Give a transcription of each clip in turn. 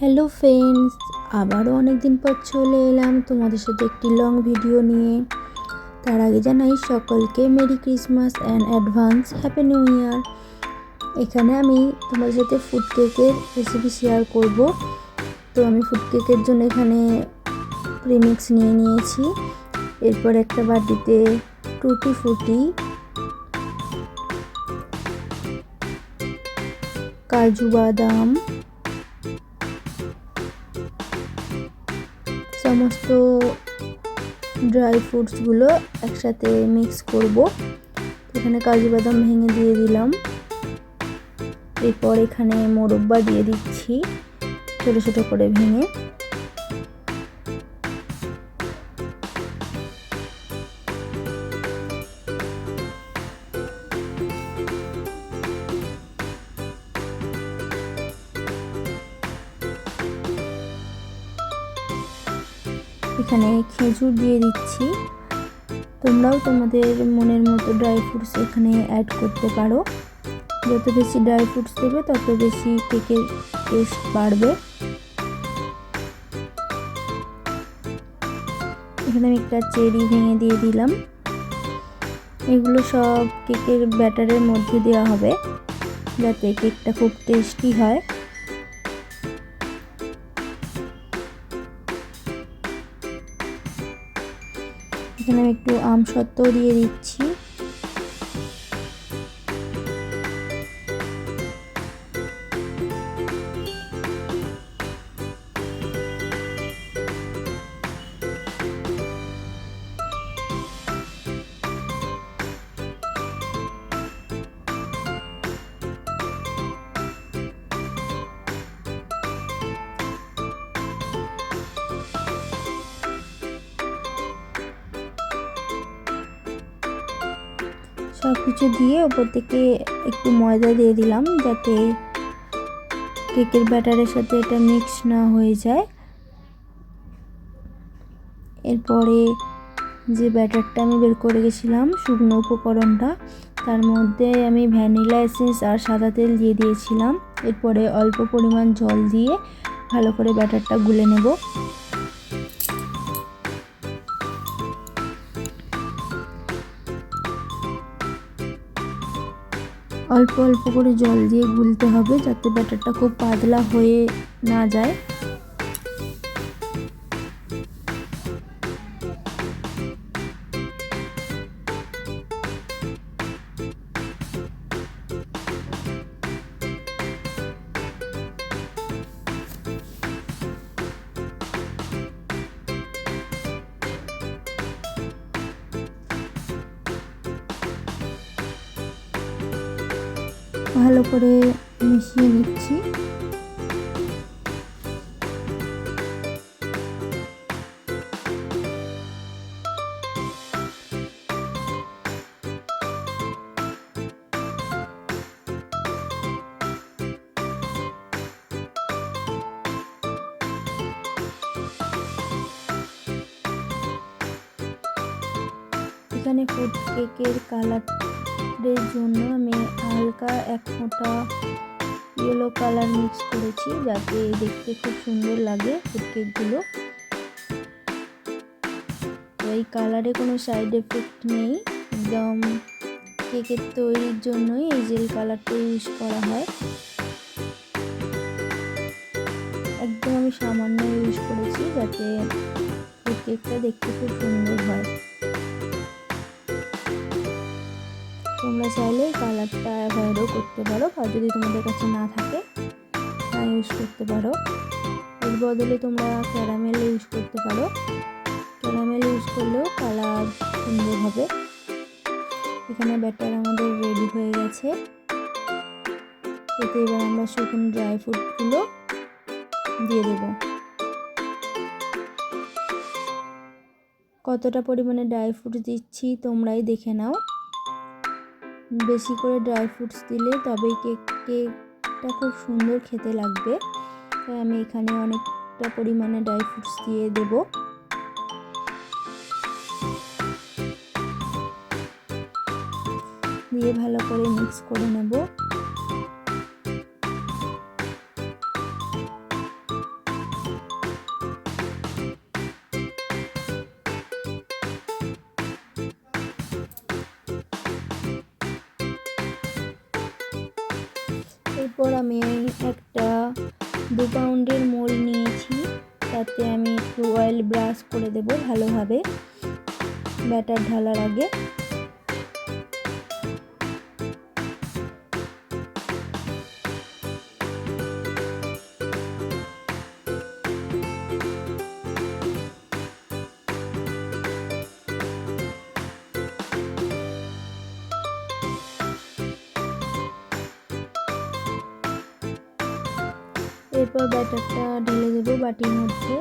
Hello friends, আবারও অনেক দিন পর চলে এলাম তোমাদের সাথে একটি লং ভিডিও নিয়ে। তার আগে জানাই সকলকে merry Christmas and advance happy new ইয়ার। এখানে আমি তোমাদের সাথে ফুড কেকের রেসিপি শেয়ার করব। তো আমি ফুড কেকের জন্য এখানে প্রিমিক্স নিয়ে নিয়েছি। এরপর একটা বাটিতে টুটি ফুটি, কাজু বাদাম, সমস্ত ড্রাই ফ্রুটসগুলো একসাথে মিক্স করব। এখানে কাজু বাদাম ভেঙে দিয়ে দিলাম। এরপর এখানে মোরব্বা দিয়ে দিচ্ছি ছোট ছোট করে ভেঙে। এখানে খেজুর দিয়ে দিচ্ছি। তোমরাও তোমাদের মনের মতো ড্রাই ফ্রুটস এখানে অ্যাড করতে পারো। যত বেশি ড্রাই ফ্রুটস দেবে তত বেশি কেকের টেস্ট বাড়বে। এখানে আমি একটা চেরি ভেঙে দিয়ে দিলাম। এগুলো সব কেকের ব্যাটারের মধ্যে দেওয়া হবে যাতে কেকটা খুব টেস্টি হয়। এখানে আমি একটু আমসত্ত্ব দিয়ে দিচ্ছি। সব কিছু দিয়ে ওপর থেকে একটু ময়দা দিয়ে দিলাম যাতে কেকের ব্যাটারের সাথে এটা মিক্স না হয়ে যায়। এরপরে যে ব্যাটারটা আমি বের করে গেছিলাম, শুকনো উপকরণটা, তার মধ্যে আমি ভ্যানিলা এসেন্স আর সাদা তেল দিয়ে দিয়েছিলাম। এরপরে অল্প পরিমাণ জল দিয়ে ভালো করে ব্যাটারটা গুলে নেব। অল্প অল্প করে জল দিয়ে গুলতে হবে যাতে ব্যাটারটা খুব পাতলা হয়ে না যায়। ভালো করে মিশিয়ে নিচ্ছি। এখানে ফুড কেকের কালারের জন্য আমি হালকা এক ফোঁটা ইয়েলো কালার মিক্স করেছি যাতে দেখতে খুব সুন্দর লাগে ফুড কেকগুলো। তো এই কালারে কোনো সাইড এফেক্ট নেই, একদম কেকের তৈরির জন্যই এই জেল কালারটা ইউজ করা হয়। একদম আমি সামান্য ইউজ করেছি যাতে ফুড কেকটা দেখতে খুব সুন্দর হয়। তোমরা চাইলে কালারটা অ্যাভয়েডও করতে পারো, আর যদি তোমাদের কাছে না থাকে না ইউজ করতে পারো। এর বদলে তোমরা ক্যারামেল ইউজ করতে পারো। ক্যারামেল ইউজ করলেও কালার সুন্দর হবে। এখানে ব্যাটার আমাদের রেডি হয়ে গেছে। এতে এবার আমরা শুকনো ড্রাই ফ্রুটগুলো দিয়ে দেব। কতটা পরিমাণে ড্রাই ফ্রুট দিচ্ছি তোমরাই দেখে নাও। বেশি করে ড্রাই ফ্রুটস দিলে তবেই কেকটা খুব সুন্দর খেতে লাগবে। তাই আমি এখানে অনেকটা পরিমাণে ড্রাই ফ্রুটস দিয়ে দেব। দিয়ে ভালো করে মিক্স করে নেব। এরপর আমি একটা 2 পাউন্ডের মোল নিয়েছি, তাতে আমি একটু অয়েল ব্রাশ করে দেব ভালোভাবে ব্যাটার ঢালার আগে। এরপর ব্যাটারটা ঢেলে দেবো বাটির মধ্যে।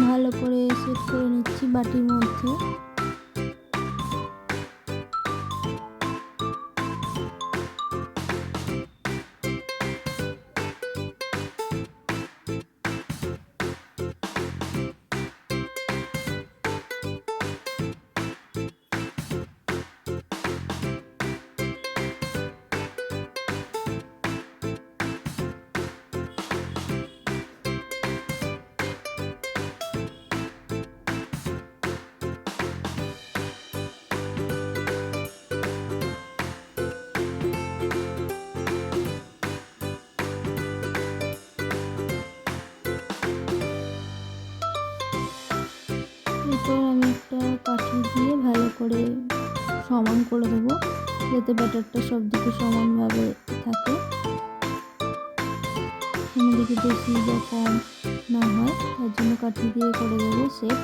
ভালো করে সেট করে নিচ্ছি বাটির মধ্যে। এরপর আমি একটা কাঠি দিয়ে ভালো করে সমান করে দেবো, যাতে ব্যাটারটা সব দিকে সমানভাবে থাকে, কোনো দিকে বেশি বা কম না হয়, তার জন্য কাঠি দিয়ে করে দেবো শেপ।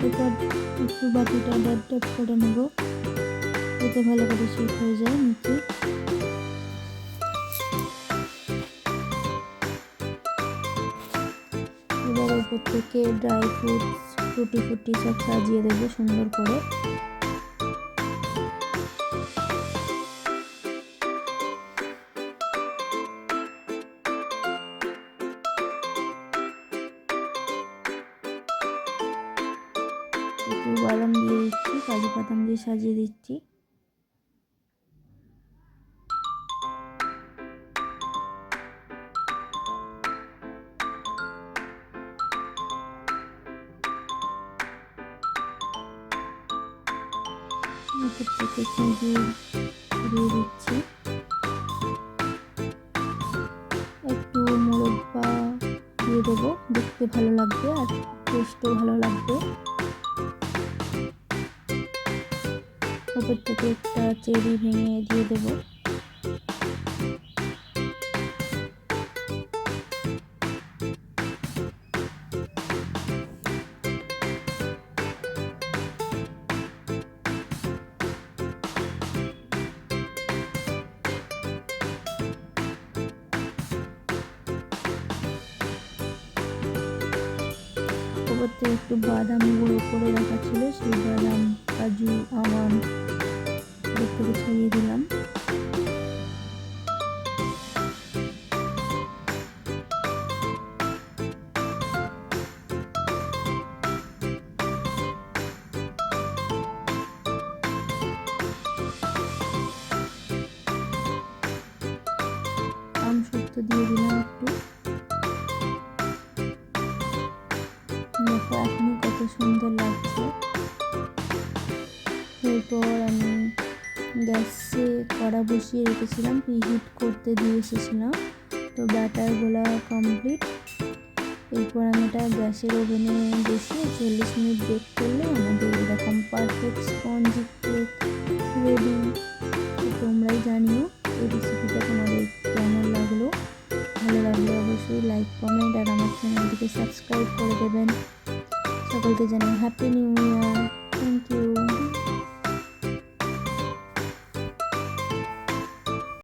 এরপর একটু বাটিটা ড্যাপ ড্যাপ করে নেব, যাতে ভালো করে শেপ হয়ে যায় নিচে। এবার উপর থেকে ড্রাই ফ্রুটস টুটি ফুটি সব সাজিয়ে দেবো সুন্দর করে। একটু বাদাম দিয়ে দিচ্ছি, কাজু বাদাম দিয়ে সাজিয়ে দিচ্ছি। উপর থেকে খেজুর দিয়ে দিচ্ছি, একটু মোরব্বা দিয়ে দেবো, দেখতে ভালো লাগবে আর টেস্টও ভালো লাগবে। উপর থেকে একটা চেরি ভেঙে দিয়ে দেবো। উপর থেকে একটু বাদাম গুঁড়ো করে রাখা ছিল, সেই বাদাম, কাজু, আমন্ড একটু ছড়িয়ে দিলাম। আমসত্ব দিয়ে দিলাম একটু। দেখো এখনই কত সুন্দর লাগছে। এরপর আমি গ্যাসে কড়া বসিয়ে রেখেছিলাম, প্রিহিট করতে দিয়ে এসেছিলাম। তো ব্যাটার গোলা কমপ্লিট। এরপর আমি এটা গ্যাসের ওভেনে বসিয়ে 40 মিনিট বেক করলে আমাদের এরকম পারফেক্ট স্পঞ্জি কেক রেডি। তো তোমরাই জানিও এই রেসিপিটা তোমাদের কেমন লাগলো। ভালো লাগলে অবশ্যই লাইক, কমেন্ট আর আমার চ্যানেলটিকে সাবস্ক্রাইব করে দেবেন। সকলকে জানাই happy new year. Thank you.